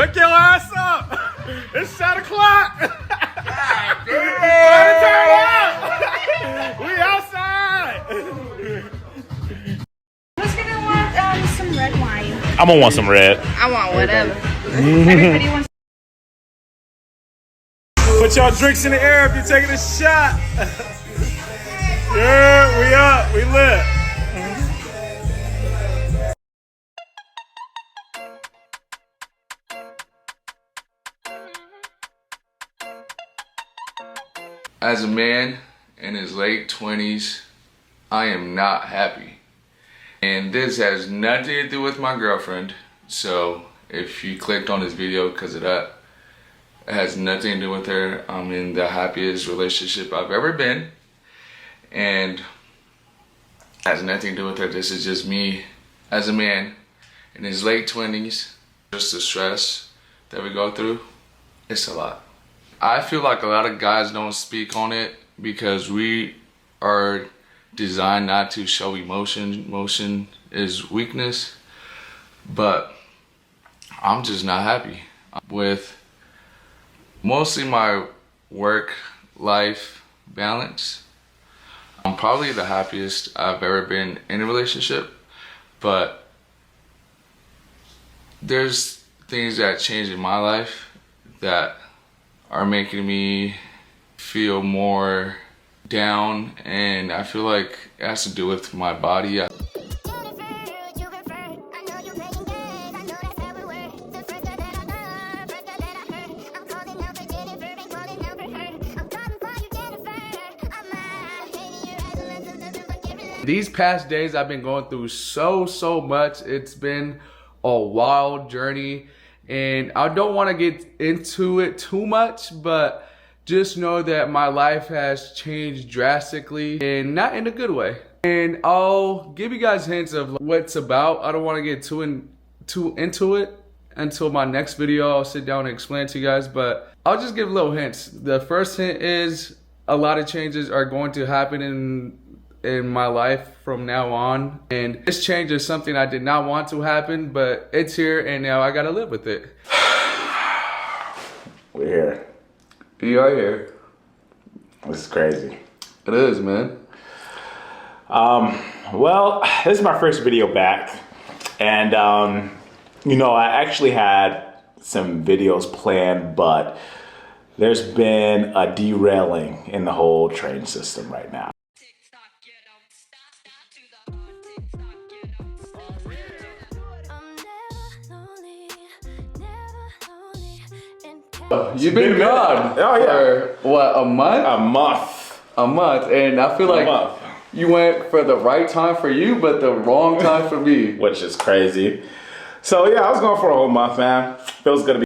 Wake your ass up! It's 7 o'clock! God damn. Turn up! We outside! Who's gonna want some red wine? I'm gonna want some red. I want whatever. Everybody wants. Put y'all drinks in the air if you're taking a shot. Yeah, we up, we lit. As a man in his late 20s, I am not happy. And this has nothing to do with my girlfriend. So if you clicked on this video because of that, it has nothing to do with her. I'm in the happiest relationship I've ever been. And it has nothing to do with her. This is just me as a man in his late 20s. Just the stress that we go through, it's a lot. I feel like a lot of guys don't speak on it because we are designed not to show emotion. Emotion is weakness. But I'm just not happy with mostly my work-life balance. I'm probably the happiest I've ever been in a relationship, but there's things that change in my life that are making me feel more down, and I feel like it has to do with my body. These past days I've been going through so much. It's been a wild journey, and I don't want to get into it too much, but just know that my life has changed drastically, and not in a good way. And I'll give you guys hints of what it's about. I don't want to get too into it until my next video. I'll sit down and explain to you guys, but I'll just give little hints. The first hint is a lot of changes are going to happen in my life from now on, and this change is something I did not want to happen, but it's here and now I gotta live with it. We're here. You are here. This is crazy. It is, man. Well, this is my first video back, and you know, I actually had some videos planned, but there's been a derailing in the whole train system right now. You've been gone. Oh yeah. For what, a month? A month. A month, and I feel like month. you went for the right time for you, but the wrong time for me. Which is crazy. So yeah, I was going for a whole month, man. Feels good to be.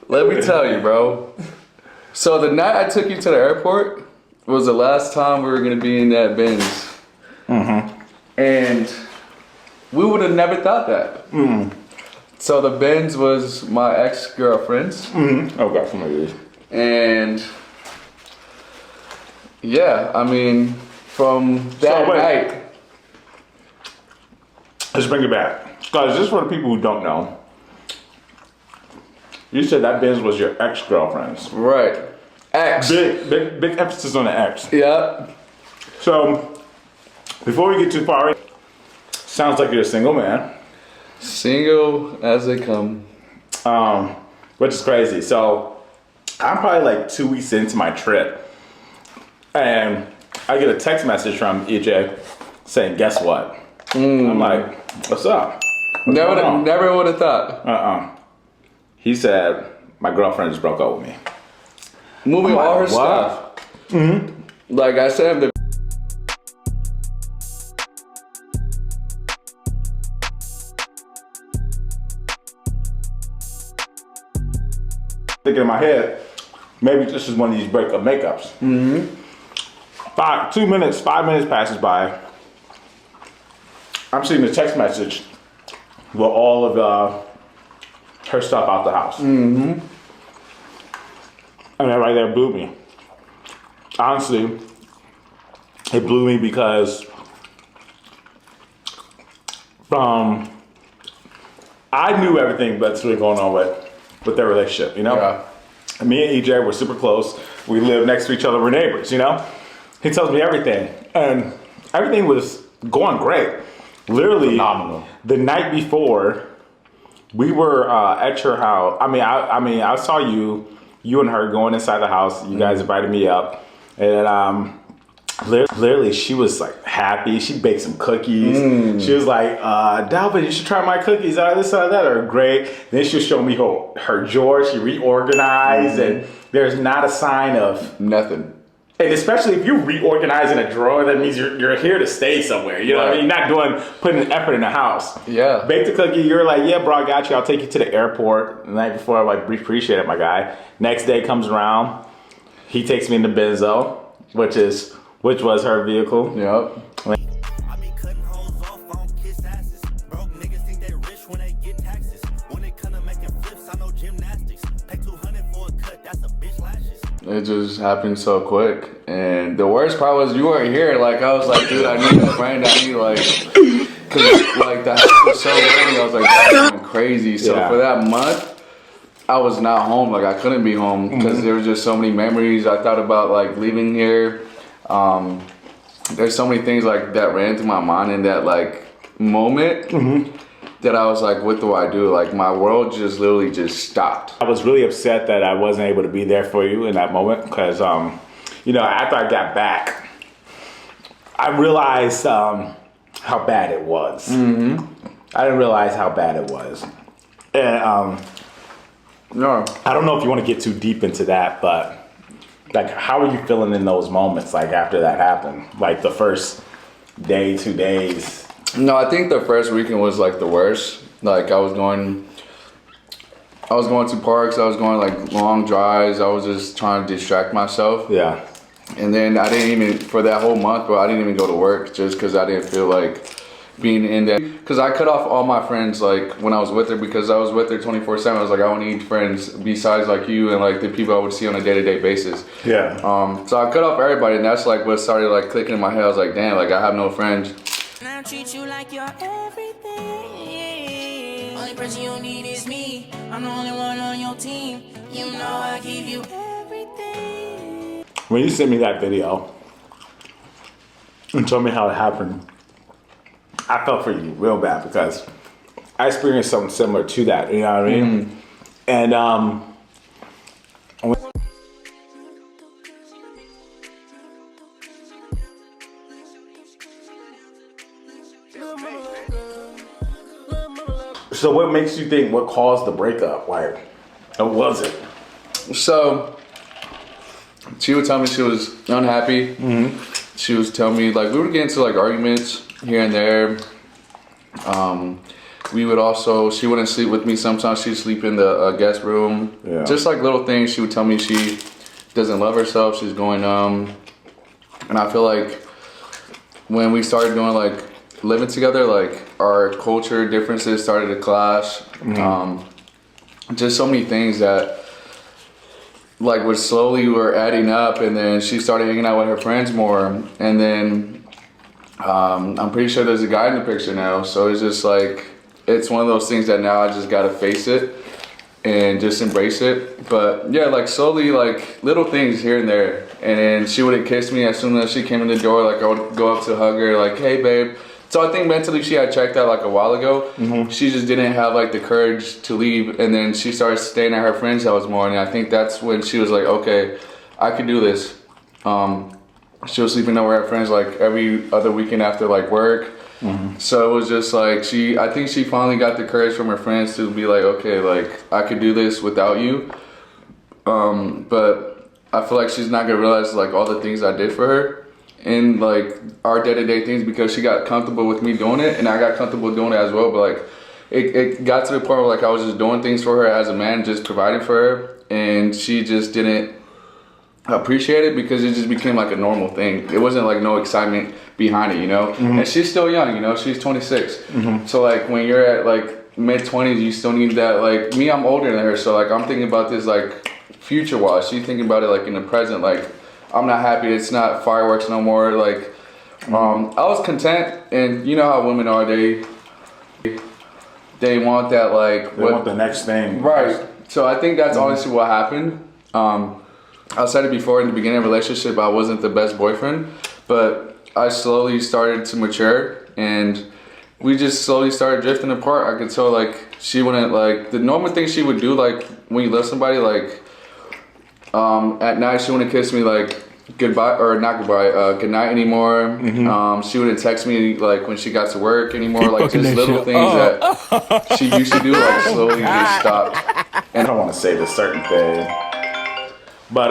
Let me tell you, bro. So the night I took you to the airport was the last time we were gonna be in that Benz. Mm-hmm. And we would have never thought that. Mm. So the Benz was my ex-girlfriend's. Mm-hmm. Oh, got familiar. And yeah, I mean, from that night. Let's bring it back. Guys, just for the people who don't know, you said that Benz was your ex-girlfriend's. Right. Ex. Big emphasis on the ex. Yeah. So, before we get too far in, sounds like you're a single man. Single as they come. Which is crazy. So, I'm probably like 2 weeks into my trip, and I get a text message from EJ saying, "Guess what?" I'm like, "What's up?" Never would have thought. He said, "My girlfriend just broke up with me." Moving like, all her what? stuff. Like I said, the thinking in my head, maybe this is one of these breakup makeups. 5 minutes passes by. I'm seeing the text message with all of her stuff out the house. And that right there blew me. Honestly, it blew me because I knew everything that's really going on with their relationship, you know? Yeah. And me and EJ were super close. We lived next to each other, we're neighbors, you know? He tells me everything. And everything was going great. Literally, Phenomenal. The night before, we were at your house. I mean, I saw you and her going inside the house. You guys invited me up. And literally, she was like happy. She baked some cookies. She was like, Dalvin, you should try my cookies. This or that are great. Then she was showing me her drawer. She reorganized, and there's not a sign of Nothing. And especially if you reorganizing a drawer, that means you're here to stay somewhere. You know what I mean? You're not putting an effort in the house. Yeah. Baked a cookie, you're like, yeah, bro, I got you. I'll take you to the airport. The night before, I'm like, appreciate it, my guy. Next day comes around, he takes me into Benzo, which was her vehicle. Yep. I be cutting hoes off, I don't kiss asses. Broke niggas think they rich when they get taxes. When it come to making flips, I know gymnastics. Pay 200 for a cut, that's a bitch lashes. It just happened so quick. And the worst part was you weren't here. Like, I was like, dude, I need a friend. I need, like, because, like, the house was so raining. I was like, that's going crazy. So Yeah. for that month, I was not home. Like, I couldn't be home because there was just so many memories. I thought about, like, leaving here. There's so many things, like, that ran through my mind in that, like, moment that I was like, what do I do? Like, my world just literally just stopped. I was really upset that I wasn't able to be there for you in that moment because, you know, after I got back, I realized how bad it was. I didn't realize how bad it was. And No. I don't know if you want to get too deep into that, but like, how are you feeling in those moments, like after that happened? Like the first day, 2 days? No, I think the first weekend was like the worst. Like I was going to parks, I was going like long drives, I was just trying to distract myself. Yeah. And then I didn't even, for that whole month, bro, I didn't even go to work just because I didn't feel like being in that. Because I cut off all my friends like when I was with her because I was with her 24/7. I was like, I don't need friends besides like you and like the people I would see on a day-to-day basis. Yeah. So I cut off everybody and that's like what started like clicking in my head. I was like, damn, like I have no friends. And I treat you like you're everything. Only person you need is me. I'm the only one on your team. You know I give you everything. When you sent me that video and told me how it happened, I felt for you real bad because I experienced something similar to that. You know what I mean? And so what makes you think what caused the breakup? Like, what was it? So she would tell me she was unhappy. She was telling me like we would get into like arguments here and there. We would also, she wouldn't sleep with me. Sometimes she'd sleep in the guest room. Yeah. Just like little things. She would tell me she doesn't love herself. She's going and I feel like when we started doing like living together, like our culture differences started to clash. Just so many things that like was slowly were adding up, and then she started hanging out with her friends more, and then I'm pretty sure there's a guy in the picture now. So it's just like it's one of those things that now I just gotta face it and just embrace it. But yeah, like slowly, like little things here and there. And then she wouldn't kiss me as soon as she came in the door. Like I would go up to hug her, like, hey babe. So I think mentally she had checked out like a while ago. She just didn't have like the courage to leave. And then she started staying at her friend's house more. And I think that's when she was like, okay, I can do this. She was sleeping over at friends like every other weekend after like work. So it was just like I think she finally got the courage from her friends to be like, okay, like I could do this without you. But I feel like she's not gonna realize like all the things I did for her in like our day-to-day things because she got comfortable with me doing it and I got comfortable doing it as well. But like it got to the point where like I was just doing things for her as a man, just providing for her, and she just didn't appreciate it because it just became like a normal thing. It wasn't like no excitement behind it, you know. And she's still young, you know, she's 26. So like when you're at like mid-20s, you still need that. Like me, I'm older than her, so like I'm thinking about this like future wise. She's thinking about it like in the present. Like I'm not happy it's not fireworks no more. Like I was content, and you know how women are. They want that like They want the next thing. right. So I think that's honestly what happened. I said it before in the beginning of the relationship. I wasn't the best boyfriend, but I slowly started to mature, and we just slowly started drifting apart. I could tell like she wouldn't like the normal thing she would do like when you love somebody like at night she wouldn't kiss me like goodbye or not goodbye good night anymore. She wouldn't text me like when she got to work anymore, like just little things that she used to do like slowly just stopped. And I don't want to say this certain thing, but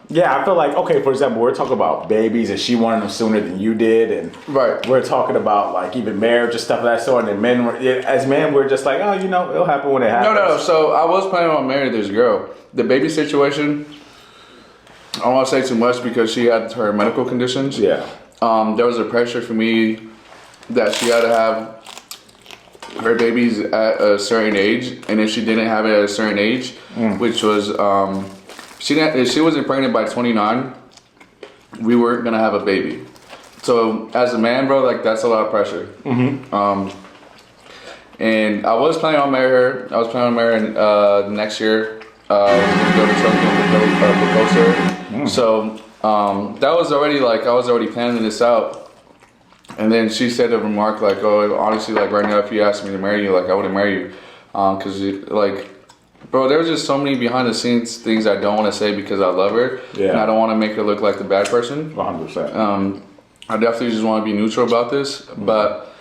yeah, I feel like, okay, for example, we're talking about babies and she wanted them sooner than you did, and Right. we're talking about like even marriage and stuff of that sort, and men were, as men we're just like, oh, you know, it'll happen when it happens. No. So I was planning on marrying this girl. The baby situation, I don't want to say too much because she had her medical conditions. Yeah. There was a pressure for me that she had to have her babies at a certain age, and if she didn't have it at a certain age, which was if she wasn't pregnant by 29, we weren't gonna have a baby. So as a man, bro, like that's a lot of pressure. And I was planning on marrying her. I was planning on marrying next year. We're gonna go to Tokyo and propose her. So that was already like I was already planning this out. And then she said a remark like, "Oh, honestly, like right now, if you asked me to marry you, like I wouldn't marry you, cause like, bro, there was just so many behind the scenes things I don't want to say because I love her, and I don't want to make her look like the bad person. 100%. I definitely just want to be neutral about this, but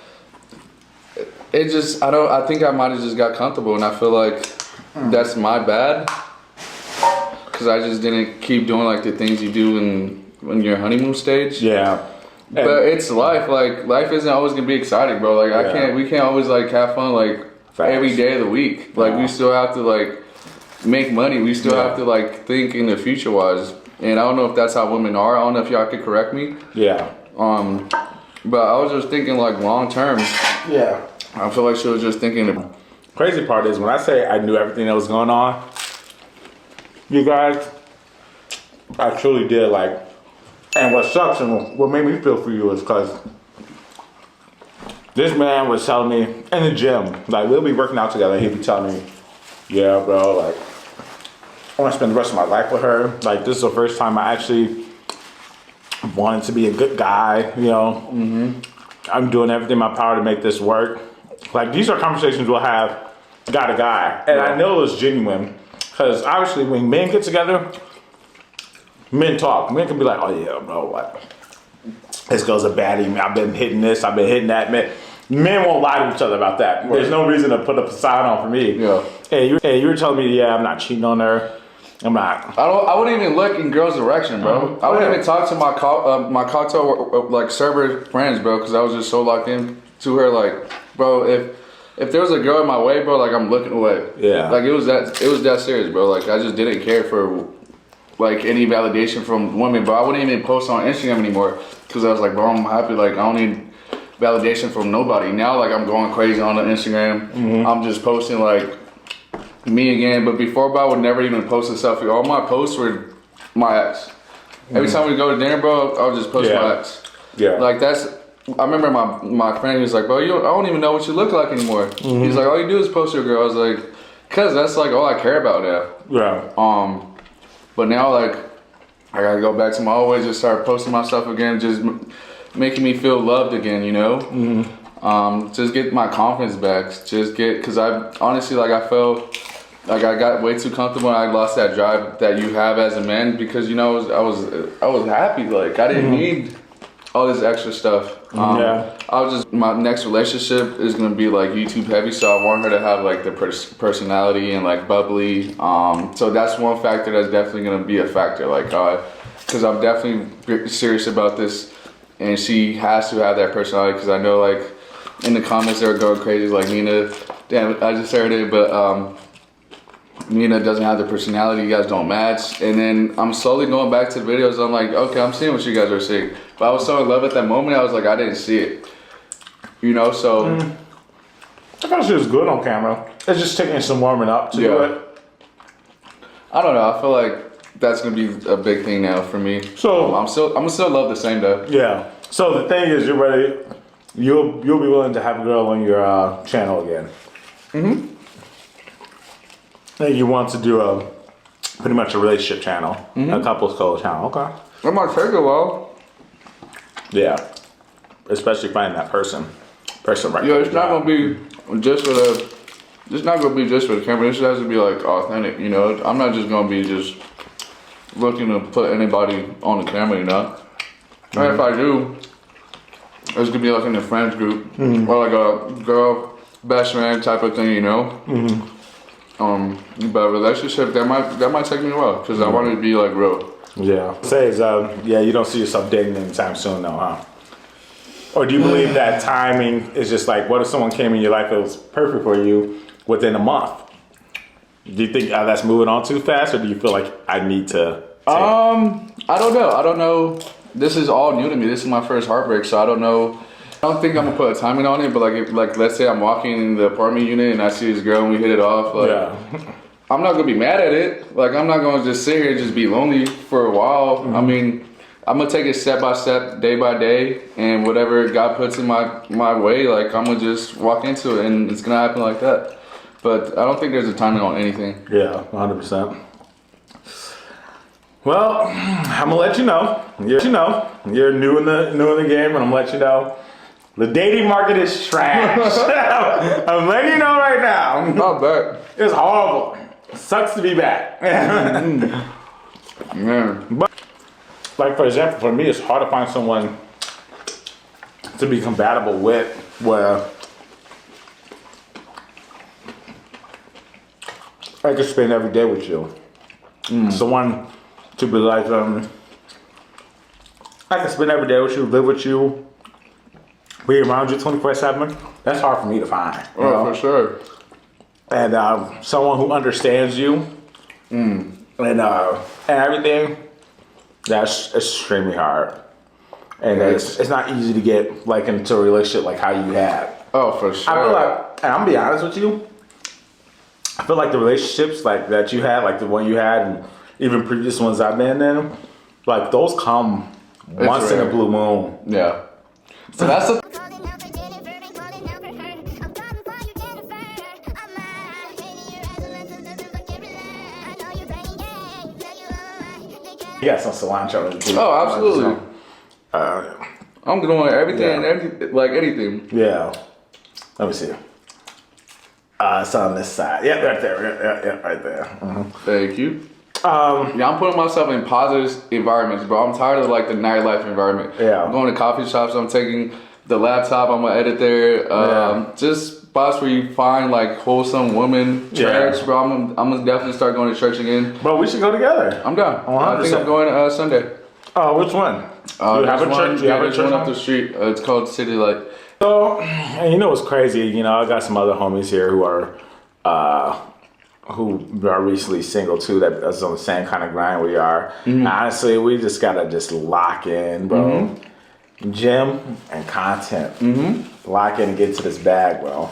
it just I think I might have just got comfortable, and I feel like that's my bad, cause I just didn't keep doing like the things you do in your honeymoon stage. Yeah. But it's life. Like life isn't always gonna be exciting, bro. Like we can't always like have fun like every day of the week. Like we still have to like make money. We still have to like think in the future wise. And I don't know if that's how women are. I don't know if y'all could correct me. Yeah. But I was just thinking like long term. Yeah. I feel like she was just thinking. Crazy part is when I say I knew everything that was going on, you guys, I truly did like. And what sucks and what made me feel for you is because this man was telling me in the gym, like we'll be working out together, he'd be telling me, yeah, bro, like I want to spend the rest of my life with her. Like this is the first time I actually wanted to be a good guy, you know. I'm doing everything in my power to make this work. Like these are conversations we'll have guy to guy. And I know it's genuine because obviously when men get together, men talk. Men can be like, oh yeah, bro, like this girl's a baddie. I've been hitting this, I've been hitting that. Men won't lie to each other about that. There's no reason to put a facade on for me. Yeah. Hey, you were telling me, yeah, I'm not cheating on her. I'm not. I wouldn't even look in girls' direction, bro. I wouldn't even talk to my cocktail like server friends, bro, because I was just so locked in to her. Like, bro, if there was a girl in my way, bro, like I'm looking away. Yeah. Like it was that serious, bro. Like I just didn't care for like any validation from women, bro. I wouldn't even post on Instagram anymore because I was like, bro, I'm happy. Like I don't need validation from nobody. Now, like I'm going crazy on the Instagram. I'm just posting like me again. But before, bro, I would never even post a selfie. All my posts were my ex. Every time we go to dinner, bro, I'll just post my ex. Yeah. Like that's. I remember my friend. He was like, bro, I don't even know what you look like anymore. He's like, all you do is post your girl. I was like, cause that's like all I care about now. Yeah. But now, like, I gotta go back to my old ways, just start posting my stuff again, just making me feel loved again, you know? Just get my confidence back. Cause I honestly, like, I felt like I got way too comfortable and I lost that drive that you have as a man because, you know, I was happy. Like, I didn't need all this extra stuff. My next relationship is gonna be like YouTube heavy, so I want her to have like the personality and like bubbly. So that's one factor that's definitely gonna be a factor. Like, cause I'm definitely serious about this, and she has to have that personality. Cause I know like in the comments they're going crazy. Like Nina, damn, I just heard it, but Nina doesn't have the personality, you guys don't match. And then I'm slowly going back to the videos, I'm like, okay, I'm seeing what you guys are seeing. But I was so in love at that moment, I was like, I didn't see it. You know, so. I thought she was good on camera. It's just taking some warming up to do it. I don't know, I feel like that's gonna be a big thing now for me. So I'm gonna still love the same though. Yeah. So the thing is, you're ready. You'll be willing to have a girl on your channel again. Mm-hmm. And you want to do pretty much a relationship channel, a couples code channel. Okay. That might take a while. Yeah. Especially finding that person right. Yeah, it's not gonna be just for the. It's not gonna be just for the camera. This has to be like authentic. You know, I'm not just gonna be just looking to put anybody on the camera. You know, and if I do, it's gonna be like in a friends group or like a girl best friend type of thing. You know. But relationship that might take me a while because I want it to be like real. Yeah. Says you don't see yourself dating anytime soon, though, huh? Or do you believe that timing is just like, what if someone came in your life that was perfect for you within a month? Do you think that's moving on too fast, or do you feel like I need to? I don't know. This is all new to me. This is my first heartbreak, so I don't know. I don't think I'm gonna put a timing on it, but like let's say I'm walking in the apartment unit and I see this girl and we hit it off. Like, Yeah. I'm not gonna be mad at it. Like I'm not gonna just sit here and just be lonely for a while. I mean, I'm gonna take it step by step, day by day, and whatever God puts in my way, like I'm gonna just walk into it, and it's gonna happen like that. But I don't think there's a timing on anything. Yeah, 100%. Well, I'm gonna let you know. You're new in the game, and I'm gonna let you know. The dating market is trash. I'm letting you know right now. Not bad. It's horrible. It sucks to be back. Man. But, like, for example, for me, it's hard to find someone to be compatible with where I could spend every day with you. Someone to be like, I can spend every day with you, live with you, be around you 24/7. That's hard for me to find. You know? For sure. And someone who understands you and everything, that's extremely hard. And it's not easy to get like into a relationship like how you had. Oh, for sure. I feel like, and I'm gonna be honest with you, I feel like the relationships like that you had, like the one you had, and even previous ones I've been in, like those come once in a rare. blue moon. Yeah. So that's the You got some cilantro in it too. Oh, absolutely. Uh, I'm doing everything, Yeah. anything. yeah. Let me see. It's on this side. Yeah, right there. Yeah, right there. Thank you. Yeah, I'm putting myself in positive environments, bro. I'm tired of like the nightlife environment. Yeah. I'm going to coffee shops. I'm taking the laptop. I'm gonna edit there. Just spots where you find like wholesome women. Church, Yeah. bro. I'm gonna definitely start going to church again. Bro, we should go together. I'm down. I think 100%. I'm going Sunday. Oh, which one? You have a church? You have a there's one church? up the street. It's called City Light. So, and you know what's crazy? You know, I got some other homies here who are recently single too. That's on the same kind of grind we are. Honestly, we just gotta just lock in, bro. Gym and content. Lock in and get to this bag, bro.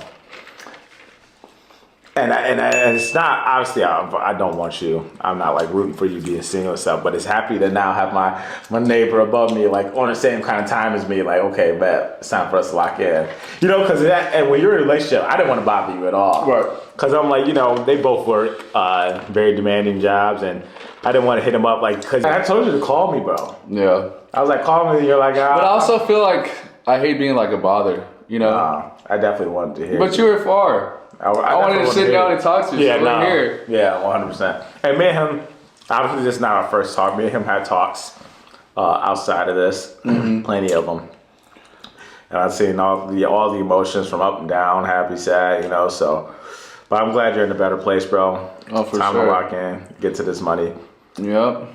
And it's not, obviously, I don't want you. I'm not like rooting for you being single and stuff, but it's happy to now have my neighbor above me, like on the same kind of time as me, like, okay, bet it's time for us to lock in. You know, because and when you're in a relationship, I didn't want to bother you at all. Right. Because I'm like, you know, they both work very demanding jobs, and I didn't want to hit them up, like, because I told you to call me, bro. Yeah. I was like, call me, and you're like, But I also feel like I hate being like a bother, you know? I definitely wanted to hear But you were far. I wanted to sit down and talk to you. Yeah, so we're no. here. Yeah, 100%. And me and him, obviously this is not our first talk. Me and him had talks outside of this, plenty of them. And I've seen all the emotions from up and down, happy, sad, you know. So, but I'm glad you're in a better place, bro. Oh, for Time sure. to lock in, get to this money. Yep.